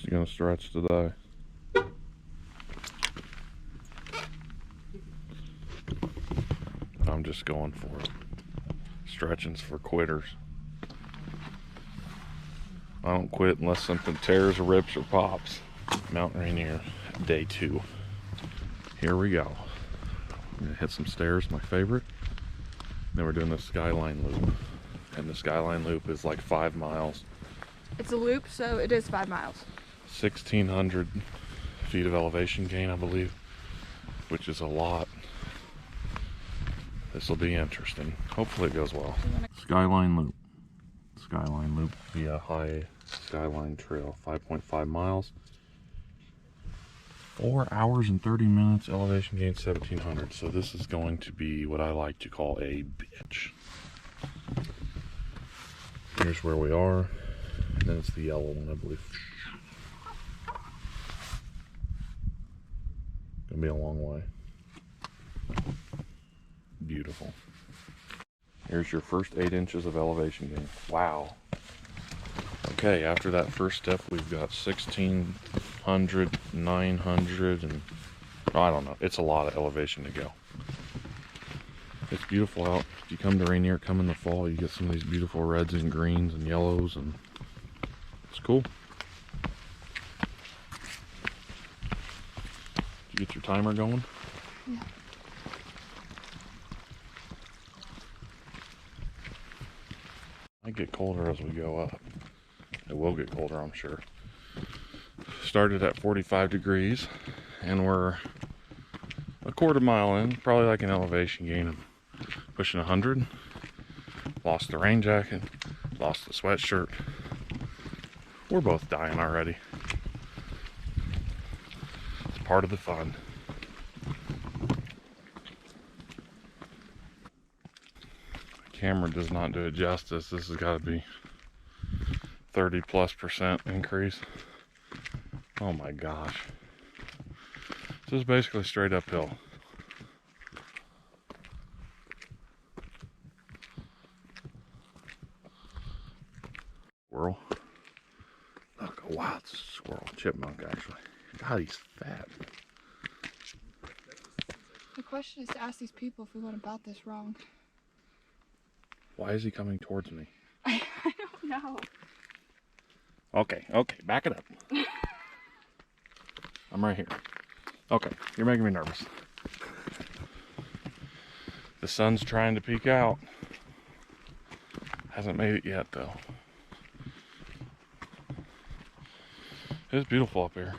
you gonna stretch today? I'm just going for it. Stretching's for quitters. I don't quit unless something tears or rips or pops. Mount Rainier, day 2. Here we go. I'm gonna hit some stairs, my favorite. Then we're doing the Skyline loop. And the Skyline loop is like 5 miles. It's a loop, so it is 5 miles. 1,600 feet of elevation gain, I believe, which is a lot. This will be interesting. Hopefully it goes well. Skyline loop. Skyline loop via high Skyline trail. 5.5 miles. 4 hours and 30 minutes. Elevation gain 1,700. So this is going to be what I like to call a bitch. Here's where we are. And then it's the yellow one, I believe. Gonna be a long way. Beautiful. Here's your first 8 inches of elevation gain. Wow. Okay, after that first step, we've got 1,600, 900, and I don't know. It's a lot of elevation to go. It's beautiful out. If you come to Rainier, come in the fall, you get some of these beautiful reds and greens and yellows, and it's cool. Did you get your timer going? Yeah. Might get colder as we go up. It will get colder, I'm sure. Started at 45 degrees, and we're a quarter mile in, probably like an elevation gain of pushing 100. Lost the rain jacket, lost the sweatshirt. We're both dying already. It's part of the fun. The camera does not do it justice. This has got to be 30+% increase. Oh my gosh. This is basically straight uphill. Squirrel. Look, oh wow, it's a squirrel. Chipmunk, actually. God, he's fat. The question is to ask these people if we went about this wrong. Why is he coming towards me? I don't know. Okay, back it up. I'm right here. Okay, you're making me nervous. The sun's trying to peek out. Hasn't made it yet, though. It's beautiful up here.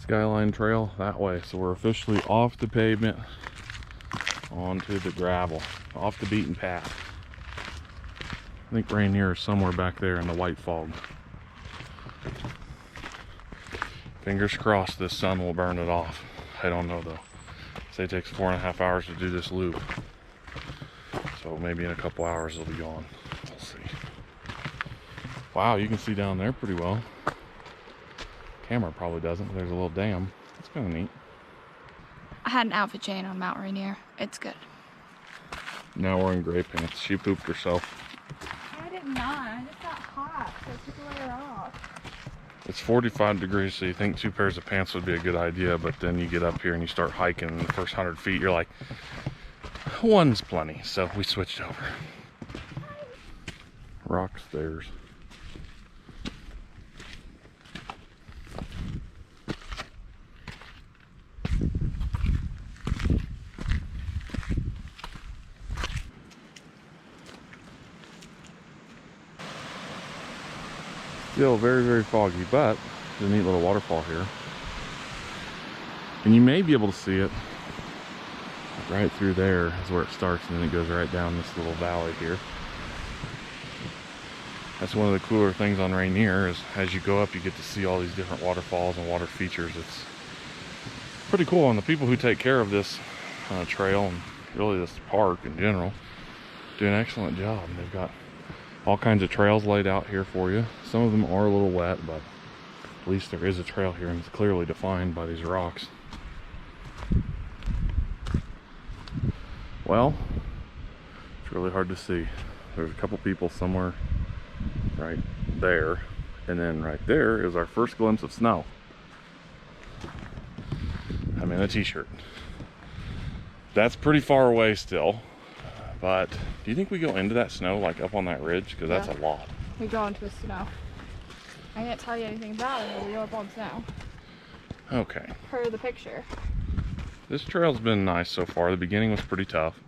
Skyline Trail that way. So we're officially off the pavement onto the gravel, off the beaten path. I think Rainier is somewhere back there in the white fog. Fingers crossed this sun will burn it off. I don't know though. Say it takes 4.5 hours to do this loop. So maybe in a couple hours it'll be gone. We'll see. Wow, you can see down there pretty well. Camera probably doesn't. There's a little dam. It's kind of neat. I had an outfit chain on Mount Rainier. It's good. Now we're in gray pants. She pooped herself. I did not. I just got hot, so I took a layer off. It's 45 degrees, so you think 2 pairs of pants would be a good idea, but then you get up here and you start hiking, and the first 100 feet, you're like, one's plenty. So we switched over. Rock stairs. Still very, very foggy, but there's a neat little waterfall here. And you may be able to see it. Right through there is where it starts, and then it goes right down this little valley here. That's one of the cooler things on Rainier, is as you go up, you get to see all these different waterfalls and water features. It's pretty cool, and the people who take care of this trail, and really this park in general, do an excellent job. They've got all kinds of trails laid out here for you. Some of them are a little wet, but at least there is a trail here, and it's clearly defined by these rocks. Well, it's really hard to see. There's a couple people somewhere right there, and then right there is our first glimpse of snow. I'm in a t-shirt. That's pretty far away still, but do you think we go into that snow, like up on that ridge? Because that's a lot. We go into the snow. I can't tell you anything about it, but we go up on snow. Okay. Per the picture. This trail's been nice so far. The beginning was pretty tough.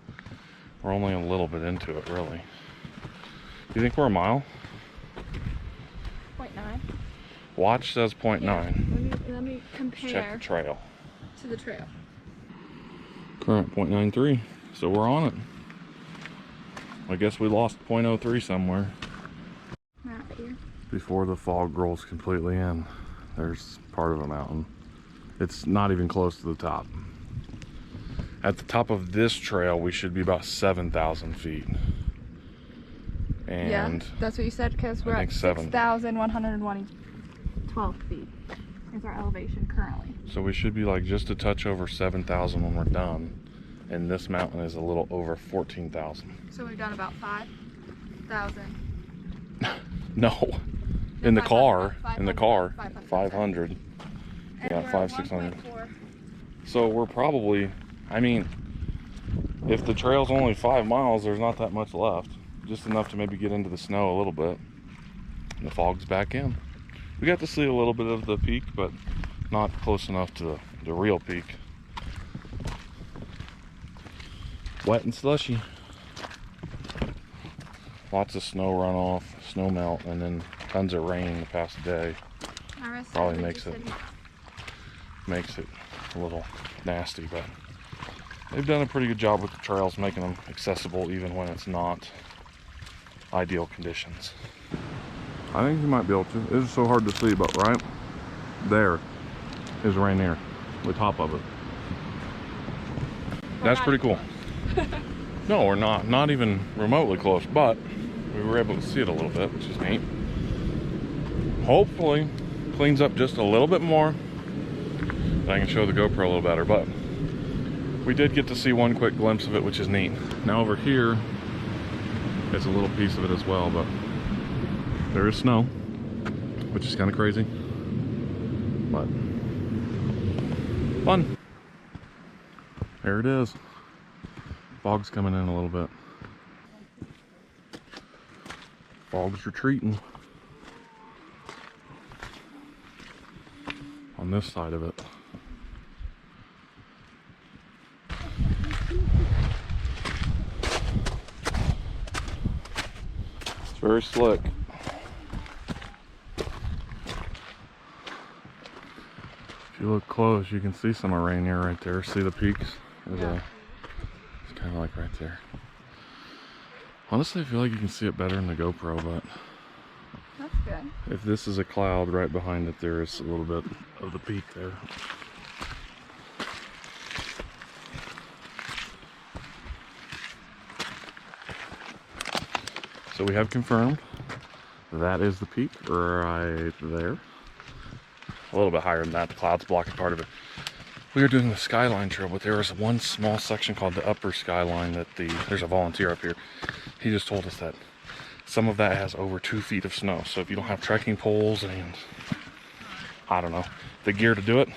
We're only a little bit into it, really. Do you think we're a mile? 0.9. Watch says 0.9. Let me compare. Check the trail. To the trail. Current 0.93, so we're on it. I guess we lost 0.03 somewhere. Map here. Before the fog rolls completely in, there's part of a mountain. It's not even close to the top. At the top of this trail, we should be about 7,000 feet. And yeah, that's what you said, because we're at 6,112 feet is our elevation currently. So we should be like just a touch over 7,000 when we're done. And this mountain is a little over 14,000. So we've done about 5,000. No. In the car, 500. Yeah, 500-600. So we're probably, I mean, if the trail's only 5 miles, there's not that much left. Just enough to maybe get into the snow a little bit. And the fog's back in. We got to see a little bit of the peak, but not close enough to the real peak. Wet and slushy. Lots of snow runoff, snow melt, and then tons of rain the past day. Probably makes it a little nasty, but they've done a pretty good job with the trails, making them accessible even when it's not ideal conditions. I think you might be able to. This is so hard to see, but right there is Rainier, the top of it. That's pretty cool. No, we're not even remotely close, but we were able to see it a little bit, which is neat. Hopefully cleans up just a little bit more, and I can show the GoPro a little better, but we did get to see one quick glimpse of it, which is neat. Now over here, it's a little piece of it as well, but there is snow, which is kind of crazy, but fun. There it is. Fog's coming in a little bit. Fog's retreating on this side of it. It's very slick. If you look close, you can see some of Rainier right there. See the peaks? Yeah. It's kind of like right there. Honestly, I feel like you can see it better in the GoPro, but that's good. If this is a cloud, right behind it there is a little bit of the peak there. So we have confirmed that is the peak right there. A little bit higher than that, the cloud's blocking part of it. We were doing the Skyline trail, but there was one small section called the upper Skyline that there's a volunteer up here. He just told us that some of that has over 2 feet of snow. So if you don't have trekking poles and, I don't know, the gear to do it,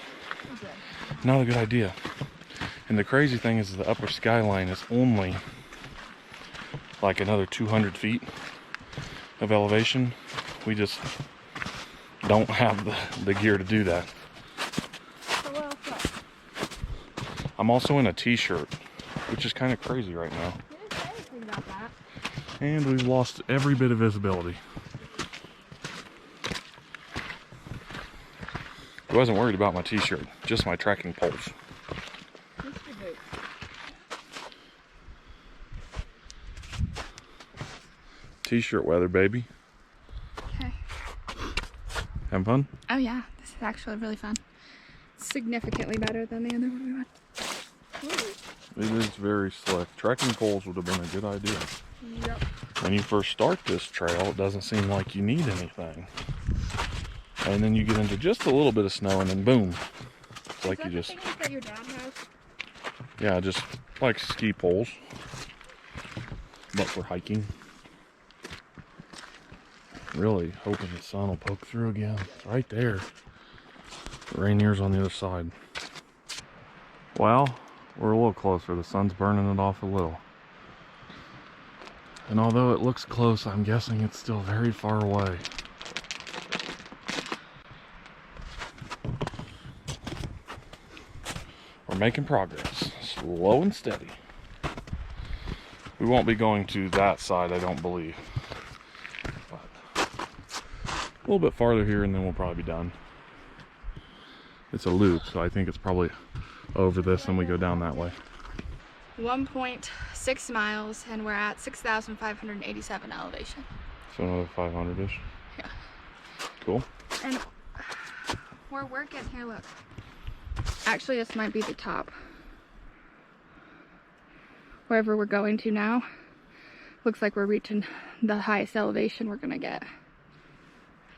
not a good idea. And the crazy thing is the upper Skyline is only like another 200 feet of elevation. We just don't have the gear to do that. I'm also in a t-shirt, which is kind of crazy right now. You didn't say anything about that. And we've lost every bit of visibility. I wasn't worried about my t-shirt, just my trekking poles. T-shirt weather, baby. Okay. Having fun? Oh yeah, this is actually really fun. Significantly better than the other one we went. Ooh. It is very slick. Trekking poles would have been a good idea. Yep. When you first start this trail, it doesn't seem like you need anything. And then you get into just a little bit of snow and then boom. It's like you just... that your dad has? Yeah, just like ski poles, but for hiking. Really hoping the sun will poke through again. It's right there. The Rainier's on the other side. Well, we're a little closer. The sun's burning it off a little. And although it looks close, I'm guessing it's still very far away. We're making progress, slow and steady. We won't be going to that side, I don't believe. But a little bit farther here and then we'll probably be done. It's a loop, so I think it's probably over this and we go down that way. 1.6 miles and we're at 6,587 elevation. So another 500-ish. Yeah. Cool. And we're working here, look. Actually, this might be the top. Wherever we're going to now, looks like we're reaching the highest elevation we're gonna get.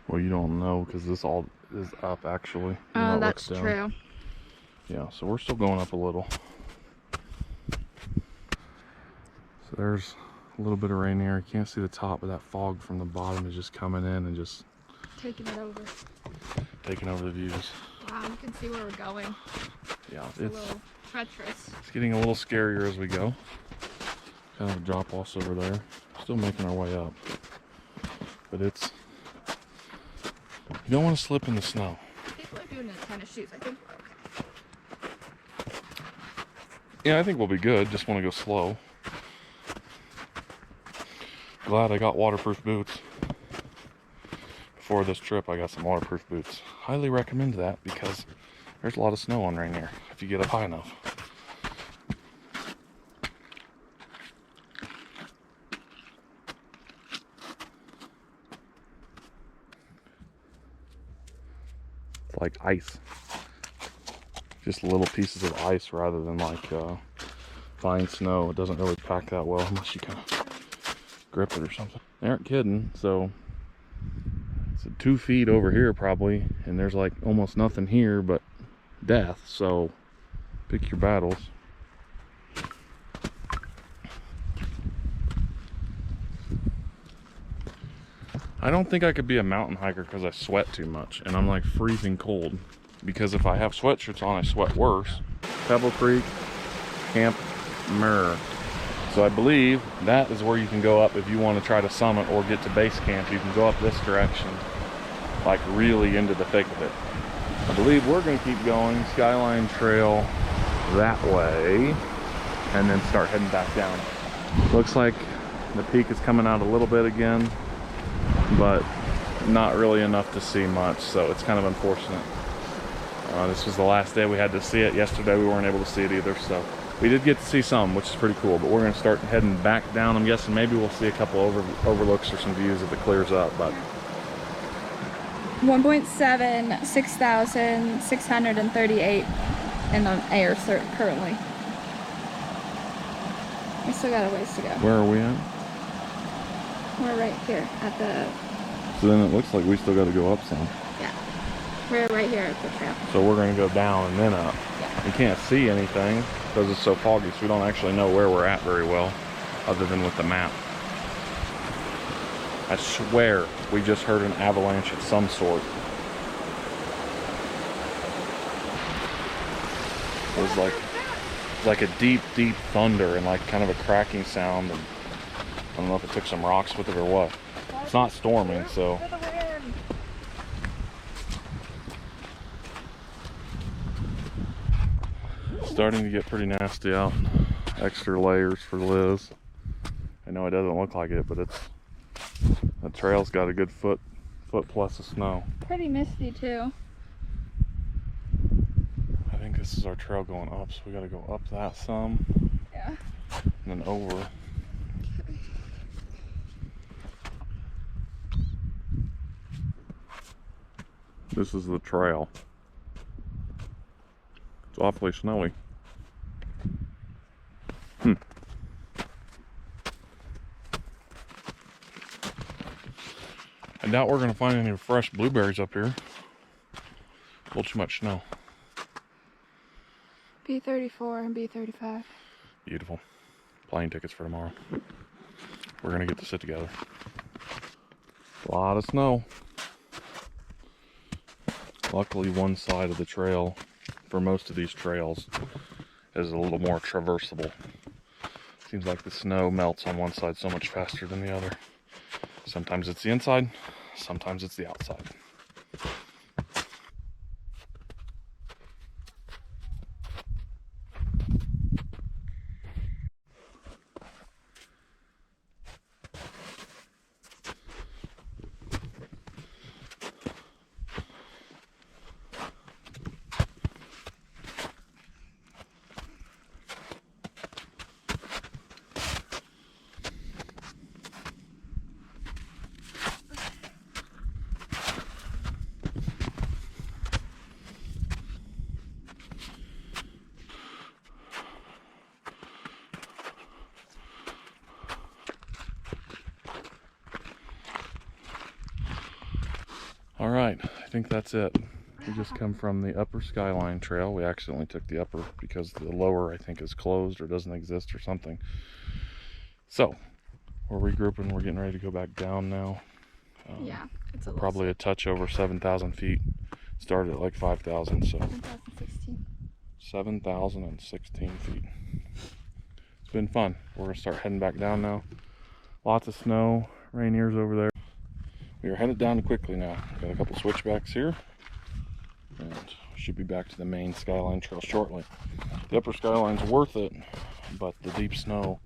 Well, you don't know because this all is up actually. You know, Oh, that's true. Yeah, so we're still going up a little. So there's a little bit of rain here. You can't see the top, but that fog from the bottom is just coming in and just Taking it over. taking over the views. Wow, you can see where we're going. Yeah, It's a little treacherous. it's getting a little scarier as we go. Kind of a drop off over there. Still making our way up. But it's, you don't want to slip in the snow. People are doing it in tennis shoes. I think we're okay. Yeah, I think we'll be good. Just want to go slow. Glad I got waterproof boots. Before this trip, I got some waterproof boots. Highly recommend that because there's a lot of snow on Rainier if you get up high enough. It's like ice. Just little pieces of ice rather than like fine snow. It doesn't really pack that well unless you kind of grip it or something. They aren't kidding, so it's 2 feet over here probably, and there's like almost nothing here but death, so pick your battles. I don't think I could be a mountain hiker because I sweat too much and I'm like freezing cold, because if I have sweatshirts on I sweat worse. Pebble Creek Camp Mirror. So I believe that is where you can go up if you want to try to summit or get to base camp. You can go up this direction, like really into the thick of it. I believe we're going to keep going Skyline Trail that way and then start heading back down. Looks like the peak is coming out a little bit again, but not really enough to see much, so it's kind of unfortunate. This was the last day we had to see it. Yesterday we weren't able to see it either, so we did get to see some, which is pretty cool, but we're going to start heading back down. I'm guessing maybe we'll see a couple overlooks or some views if it clears up, but 1.7, 6,638 in the air currently. We still got a ways to go. where are we at? We're right here at the, So then it looks like we still got to go up some. yeah, we're right here at the trail. So we're going to go down and then up. Yeah. We can't see anything because it's so foggy, so we don't actually know where we're at very well, other than with the map. I swear we just heard an avalanche of some sort. It was like a deep, deep thunder and like kind of a cracking sound. And I don't know if it took some rocks with it or what. It's not storming, so. Starting to get pretty nasty out. Extra layers for Liz. I know it doesn't look like it, but it's, the trail's got a good foot plus of snow. Pretty misty too. I think this is our trail going up, so we gotta go up that some. Yeah. And then over. This is the trail. It's awfully snowy. I doubt we're gonna find any fresh blueberries up here. A little too much snow. B34 and B35. Beautiful. Plane tickets for tomorrow. We're gonna get to sit together. A lot of snow. Luckily, one side of the trail, for most of these trails, is a little more traversable. Seems like the snow melts on one side so much faster than the other. Sometimes it's the inside, sometimes it's the outside. All right, I think that's it. We just come from the upper Skyline trail. We accidentally took the upper because the lower, I think, is closed or doesn't exist or something. So, we're regrouping. We're getting ready to go back down now. Yeah, it's a probably a touch over 7,000 feet. Started at like 5,000, so 7,016. 7,016 feet. It's been fun. We're gonna start heading back down now. Lots of snow, Rainier's over there. We are headed down quickly now. Got a couple switchbacks here, and should be back to the main Skyline trail shortly. The upper Skyline's worth it, but the deep snow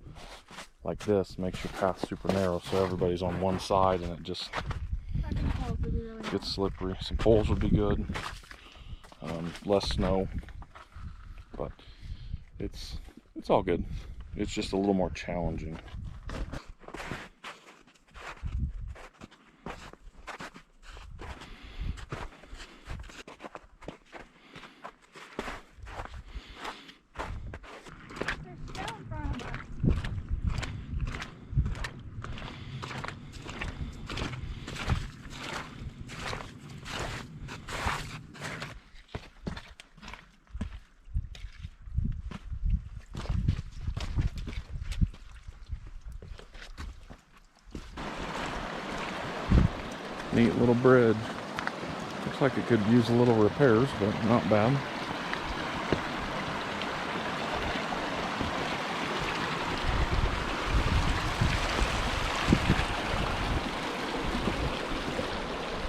like this makes your path super narrow, so everybody's on one side and it just gets slippery. Some poles would be good. Less snow, but it's all good. It's just a little more challenging. Neat little bridge. Looks like it could use a little repairs, but not bad.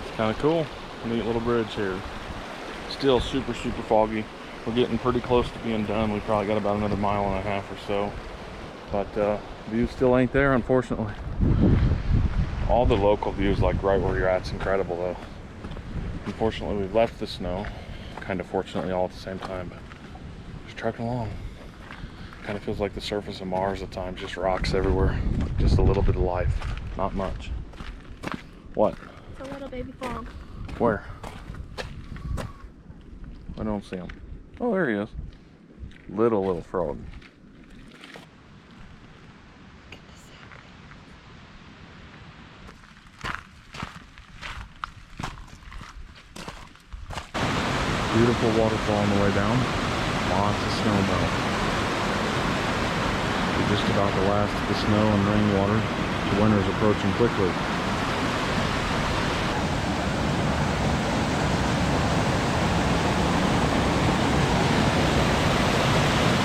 It's kind of cool. Neat little bridge here. Still super foggy. We're getting pretty close to being done. We probably got about another 1.5 miles or so. But view still ain't there, unfortunately. All the local views, like right where you're at, is incredible though. Unfortunately, we've left the snow. Kind of fortunately all at the same time, but just trucking along. Kind of feels like the surface of Mars at times, just rocks everywhere. Just a little bit of life, not much. What? It's a little baby frog. Where? I don't see him. Oh, there he is. Little frog. Beautiful waterfall on the way down. Lots of snow melt. We're just about the last of the snow and rainwater. The winter's approaching quickly.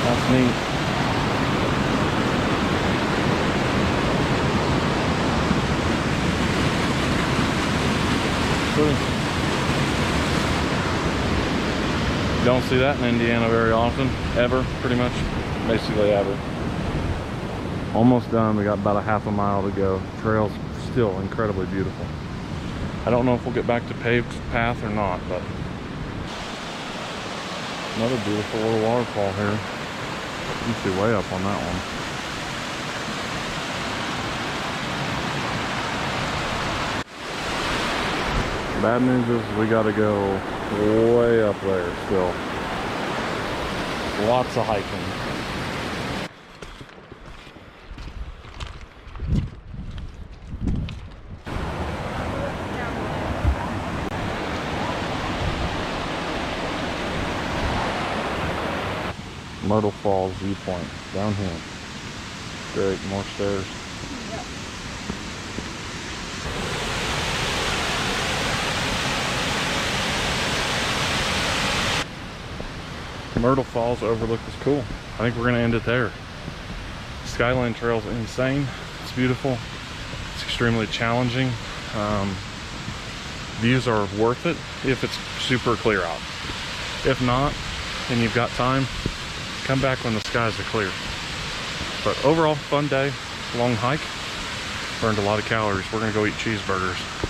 That's neat. Pretty. Don't see that in Indiana very often, ever, pretty much, basically ever. Almost done. We got about a 1/2 mile to go. Trail's still incredibly beautiful. I don't know if we'll get back to paved path or not, but another beautiful little waterfall here. You can see way up on that one. Bad news is we gotta go way up there still. Lots of hiking. Myrtle Falls viewpoint down here. Great, more stairs. Yep. Myrtle Falls overlook is cool. I think we're gonna end it there. Skyline Trail's insane. It's beautiful. It's extremely challenging. Views are worth it if it's super clear out. If not, and you've got time, come back when the skies are clear. But overall, fun day, long hike. Burned a lot of calories. We're gonna go eat cheeseburgers.